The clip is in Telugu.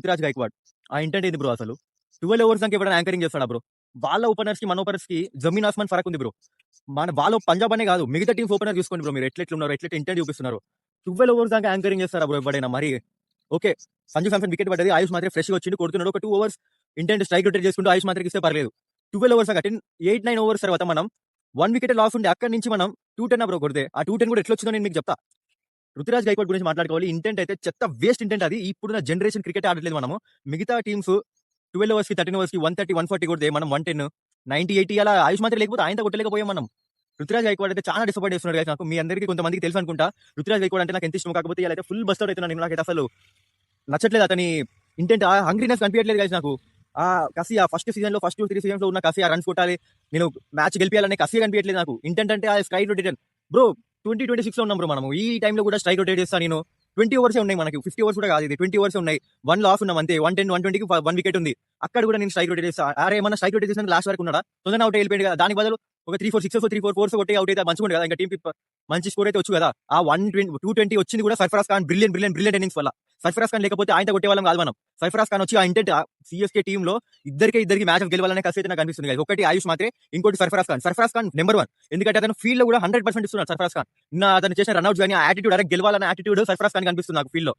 రుతురాజ్ గైక్వాడ్. ఆ ఇంటెంట్ ఏంది బ్రో అసలు? 12 ఓవర్స్ దాకా ఎవరైనా యాంకరింగ్ చేస్తాడా బ్రో? వాళ్ళ ఓపెనర్స్ కి మన ఓపెనర్స్ కి జమీన్ ఆస్మాన్ ఫరక్ ఉంది బ్రో. వాళ్ళ పంజాబ్ అనే కాదు, మిగతా టీమ్స్ ఓపెనర్ చూసుకోండి బ్రో, మీరు ఎట్లెట్లున్నారు, ఎట్లెట్ ఇంటెంట్ చూపిస్తున్నారు. 12 ఓవర్స్ దాకా యాంకరింగ్ చేస్తారా బ్రో ఎవడైనా? మరి ఓకే, సంజు సామ్సన్ వికెట్ పడ్డది, ఆయుష్ మాత్రం ఫ్రెష్ గా వచ్చిండు, కొడుతున్నాడు. ఒక 2 ఓవర్స్ ఇంటెంట్ స్ట్రైక్ రొటేట్ చేసుకుంటూ ఆయుష్ మాత్రం ఇస్తే పర్లేదు. 12 ఓవర్స్ దాకా 8-9 ఓవర్స్ తర్వాత మనం 1 వికెట్ లాస్ ఉండి అక్కడి నుంచి మనం 210 బ్రో కొడితే, ఆ 210 కూడా ఎట్లా వచ్చిందో నేను మీకు చెప్తా. రుతురాజ్ గైక్వాడ్ గురించి మాట్లాడుకోవాలి. ఇంటెంట్ అయితే చెత్త వేస్ట్ ఇంటెంట్ అది. ఇప్పుడున్న జనరేషన్ క్రికెట్ ఆడట్లేదు మనము. మిగతా టీమ్స్ 12 ఓవర్స్ కి 13 ఓవర్స్ కి 130 140 కొడితే మనం 110 90 80 అలా ఆయుష్ మాత్రం లేకపోతే ఆయనతో కొట్టలేకపోయాం మనం. రుతురాజ్ గైక్వాడ్ అయితే చాలా డిసప్పాయింట్ చేస్తున్నాడు guys నాకు. మీ అందరికీ కొంతమందికి తెలుసు అనుకుంటా రుతురాజ్ గైక్వాడ్ అంటే నాకు ఎంత ఇష్టం. కాకపోతే ఇలా అయితే ఫుల్ బస్ట్ అవుట్ అవుతున్నాను. నాకైతే అసలు నచ్చట్లేదు అతని ఇంటెంట్. ఆ హంగ్రీనెస్ కనిపించట్లేదు guys నాకు. ఆ కసి, ఆ ఫస్ట్ సీజన్ లో, ఫస్ట్ 3 సీజన్స్ లో ఉన్న కసి, ఆ రన్స్ కొట్టాలి, నేను మ్యాచ్ గెలిపించాలనే కసి కనిపించట్లేదు నాకు. ఇంటెంట్ అంటే ఆ స్ట్రైక్ రొటేషన్ బ్రో. 2026 లో ఉన్నాం బ్రో మనము. ఈ టైంలో కూడా స్ట్రైక్ రొటేట్ చేస్తా నేను. 20 ఓవర్స్ ఉన్నాయి మనకి, 50 ఓవర్స్ కూడా కాదు ఇది, 20 ఓవర్స్ ఉన్నాయి. 1 లాస్ ఉన్నాం అంతే. 110 120 కి 1 వికెట్ ఉంది. అక్కడ కూడా నేను స్ట్రైక్ రొటేట్ చేస్తా. అరే ఏమన్నా స్ట్రైక్ రొటేట్ చేసిన లాస్ట్ వరకు ఉన్నాడా? తొందరగా అవుట్ అయిపోయింది కదా. దాని బదులు ఒక 3-4 సిక్సెస్ 3-4 ఫోర్స్ కొట్టి అవుట్ అయితే మంచిగా ఉంది కదా. ఇంకా టీమ్ మంచి స్కోర్ అయితే వచ్చు కదా. ఆ 220 వచ్చింది కూడా సర్ఫరాజ్ ఖాన్ బ్రిలియంట్ ఇన్నింగ్స్ వల్ల. సర్ఫరాజ్ ఖాన్ లేకపోతే ఆయనతో కొట్టే వాళ్ళం కాదు మనం. సర్ఫరాజ్ ఖాన్ వచ్చి ఆ ఇంటెంట్ సిఎస్కే టీమ్ లో ఇద్దరికి మ్యాచ్ గెలవాలనే కసి అయితే నాకు అనిపిస్తుంది guys. ఒకటి ఆయుష్ మాత్రే, ఇంకోటి సర్ఫరాజ్ ఖాన్ నెంబర్ 1. ఎందుకంటే అతను ఫీల్డ్ లో కూడా 100% ఇస్తున్నాడు సర్ఫరాజ్ ఖాన్. అతను చేసిన రన్అట్స్ కానీ, ఆ యాటిట్యూడ్, అరే గెలవాలన్న యాటిట్యూడ్ సర్ఫరాజ్ ఖాన్ కనిపిస్తుంది నాకు ఫీల్డ్ లో.